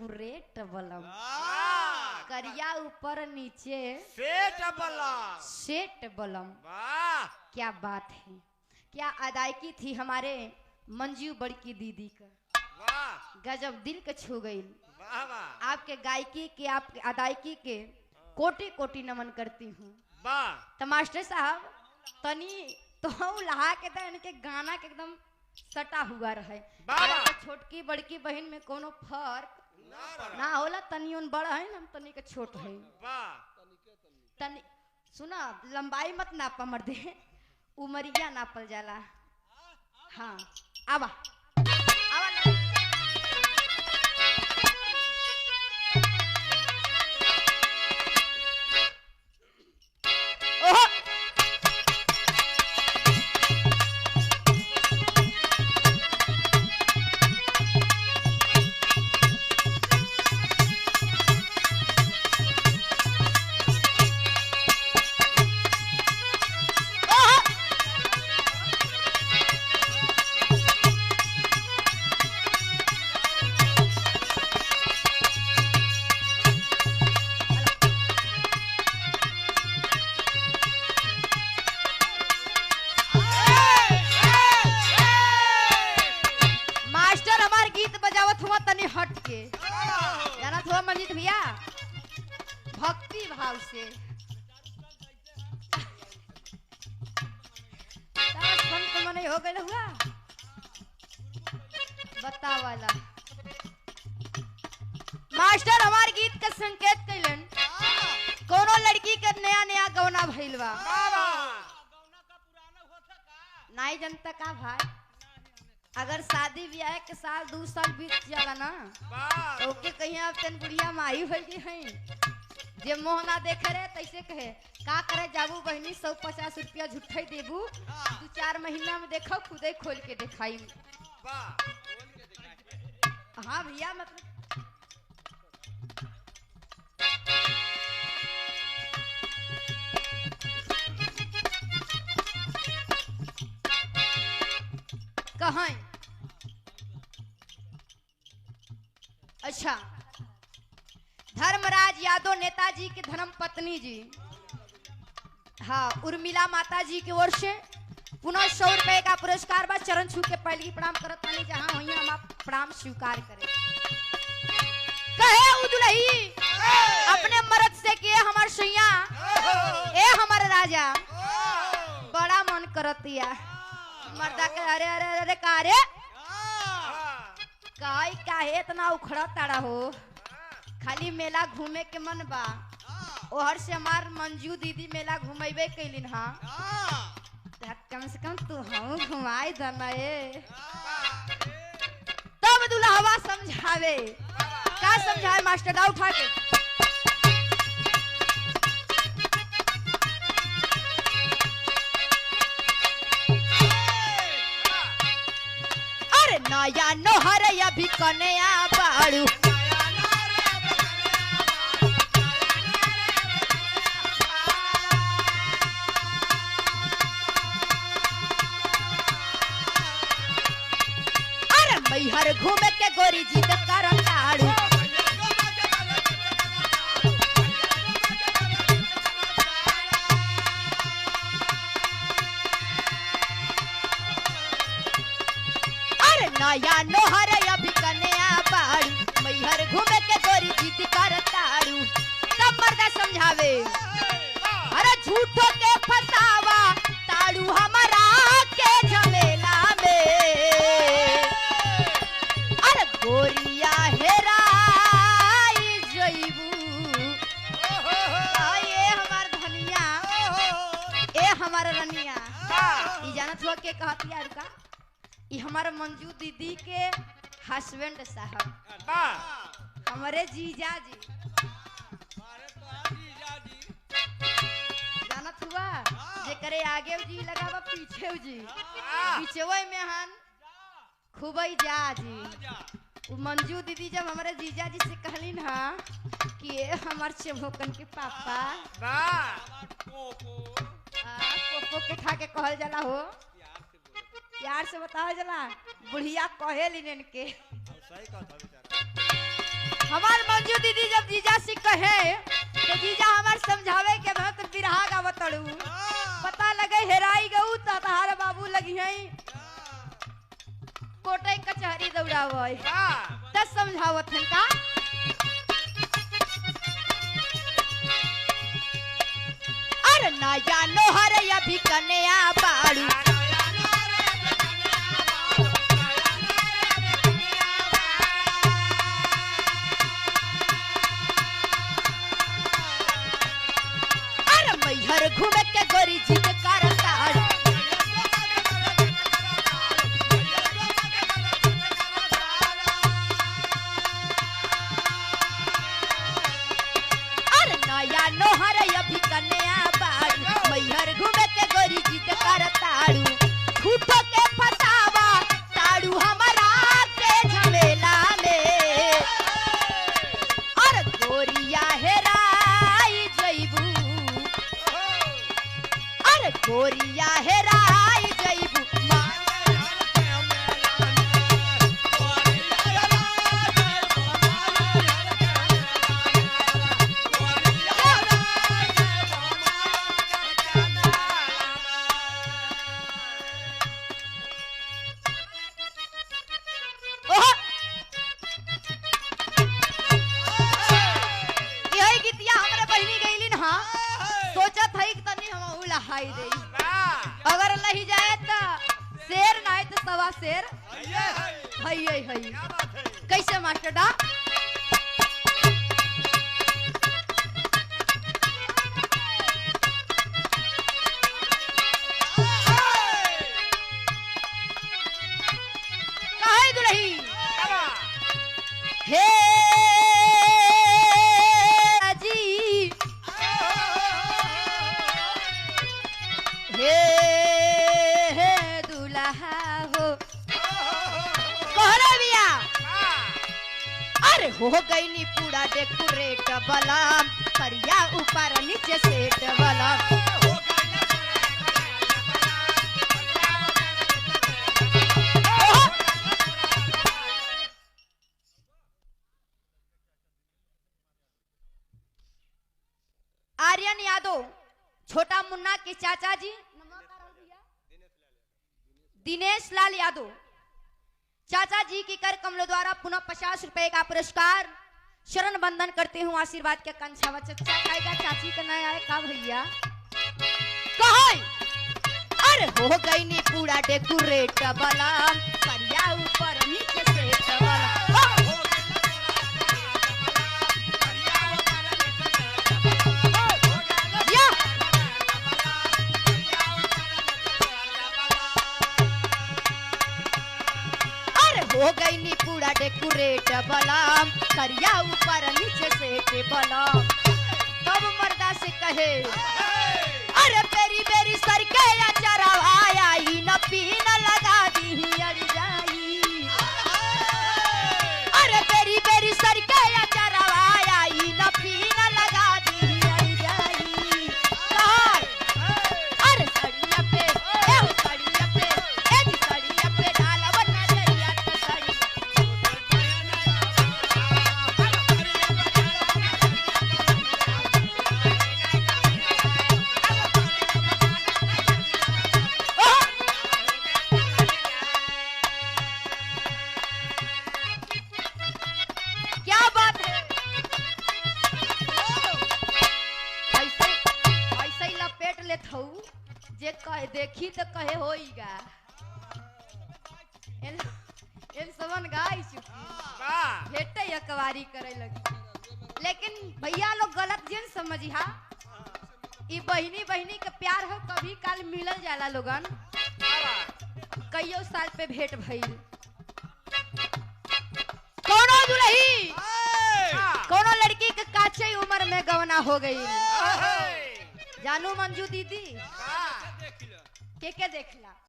Rate बलम करिया ऊपर नीचे सेट बलम। क्या बात है, क्या अदायकी थी हमारे मंजू बड़की दीदी का, गजब दिल के छू गई। आपके गायकी के आपके अदायकी के कोटि कोटि नमन करती हूँ। तो मास्टर साहब तनी तो लहा के था इनके गाना के एकदम सटा हुआ रहे। तो छोटकी बड़की बहन में कोनो फर्क ना होला, तनी उन बड़ा है ना तनी के छोट है। तनी सुना लंबाई मत नापा मर्दे, उमरिया नापल जाला। हाँ आवा आवा हट के जाना थोड़ा मंजित भैया भक्ति भाव से संत मने हो गए हुआ बता वाला मास्टर हमार गीत का संकेत कैलन कोनो लड़की के नया नया गौना भइल बा नहीं जनता का भाई। अगर शादी ब्याह के साल 2 साल बीत जाला ना तो ओके कहीं अब तेन बुढ़िया माई हो गई है जे मोह ना देखे रहे तैसे कहे का करे जाबू बहनी 150 रुपया झूठे देबू 2-4 महीना में देखो खुदे खोल के दिखाई। हाँ भैया मतलब कहाँ अच्छा धर्मराज यादव नेताजी की धर्म पत्नी जी हाँ उर्मिला माता जी की ओर से पुनः 100 रुपए का पुरस्कार बा। चरण छू के पहली प्रणाम करत नहीं जहाँ हुई हम आप प्रणाम स्वीकार करें। कहे उदुलही अपने मर्द से किए हमार सैया ए हमारे राजा बड़ा मन करतिया मर्दा के अरे अरे अरे कारे काई काहे इतना उखड़ा ताड़ा हो खाली मेला घूमे के मन बा ओहर से हमार मंजू दीदी मेला घुमेबे कैलिन। हाँ कम से कम तू हम घुमाई दनाए तब दुल्हवा समझावे का समझाए मास्टर दा उठा के नया नोहर अभी कन्या बाड़ू अरे मैहर घूमे के गोरी जी के करम लाड़ू नया नोहर अभी कन्या बाड़ू मैहर घूमे के गोरी जीत कर ताड़ू तब मर्दा समझावे अरे झूठो के फसावा ताड़ू हमारा के झमेला में अरे गोरिया हेराई जइबू ये हमार धनिया ए हमार रनिया ई जानत हो के कहती यार का ये हमारे मंजू दीदी के हस्बैंड साहब हमारे जीजा जी जानत हुआ जे करे आगे जी लगावा पीछे जी पीछे में हन खूबई जा जी मंजू दीदी जब हमारे जीजा जी से कहलिन हाँ कि ये हमार चमोकन के पापा पोपो के खा के कहल जाला हो प्यार से बताओ जला बुढ़िया कहे लिन के हमार मंजू दीदी जब जीजा से कहे तो जीजा हमार समझावे के बहुत बिरहा गावतड़ू पता लगे हेराई गऊ त तहार बाबू लगी है कोटे कचहरी दौड़ावे त समझावत है का अरे ना जानो हर अभी कन्या बाड़ू हर घूमे के गोरी जीत करता अरे नया नोहर अभी कन्या बाड़ू मैहर घूमे के गोरी जीत करताड़ू झूठो के फसावा ताड़ू हमारा के झमेला में अरे गोरिया हेराई जइबू गोरिया हेराई जइबू यही गीतिया हमरे बहिनी गईलिन हां सोचत हई कि तनी हम उलाहाई दे अगर लही जाए तो शेर नहीं तो सवा शेर हई कैसे मास्टर डा काहे दुलही हे अजी हे दुल्हा हो कहरे बिया अरे हो गई नी पूरा डेकोरेट बलम करिया ऊपर नीचे सेट बलम आर्यन यादव छोटा मुन्ना के चाचा जी दिनेश लाल यादव चाचा जी की कर कमलों द्वारा पुनः 50 रुपए का पुरस्कार शरण बंधन करते हूँ आशीर्वाद के कंछावा चचा खाएगा चाची का नया है का भैया कहे अरे हो गई नी पूरा डेकोरेट बलम करिया ऊपर नीचे सेट बलम हो गई नी पूरा डेकोरेट बलम करिया ऊपर नीचे सेट बलम तब मर्दा से कहे अरे बेरी बेरी सर के चरवाया ही न पीन लगा दी अड़ जाई अरे बेरी बेरी सर के चरवाया ही न पीन लगा दी अड़ जाई अरे सड़िया पे सड़िया पे डालव नजरिया क्या बात है ऐसे ही लपेट लेत हूँ जे कहे देखी तो कहे होइगा इन सबन गाय चुकी भेटे यकवारी करे लगी लेकिन भैया लोग गलत जिन समझिहा ई बहिनी बहिनी के प्यार हो कभी काल मिलल जाला लोगन कईयो साल पे भेंट भइल कोनो दुलही कोनो लड़की के काचे उम्र में गवना हो गई जानू मंजू दीदी के देखला